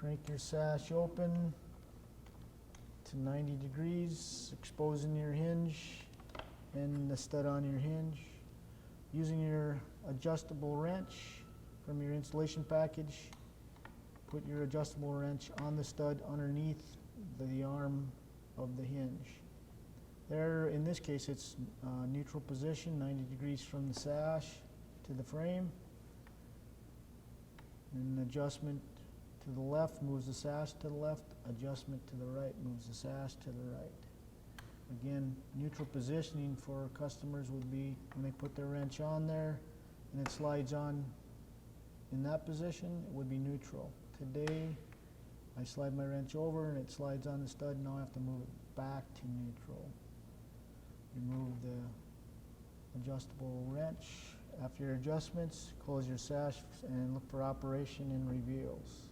Crank your sash open to 90 degrees, exposing your hinge and the stud on your hinge. Using your adjustable wrench from your installation package, put your adjustable wrench on the stud underneath the arm of the hinge. There, in this case, it's neutral position, 90 degrees from the sash to the frame. And adjustment to the left moves the sash to the left, adjustment to the right moves the sash to the right. Again, neutral positioning for customers would be when they put their wrench on there and it slides on in that position, it would be neutral. Today, I slide my wrench over and it slides on the stud, now I have to move it back to neutral. Remove the adjustable wrench. After your adjustments, close your sash and look for operation in reveals.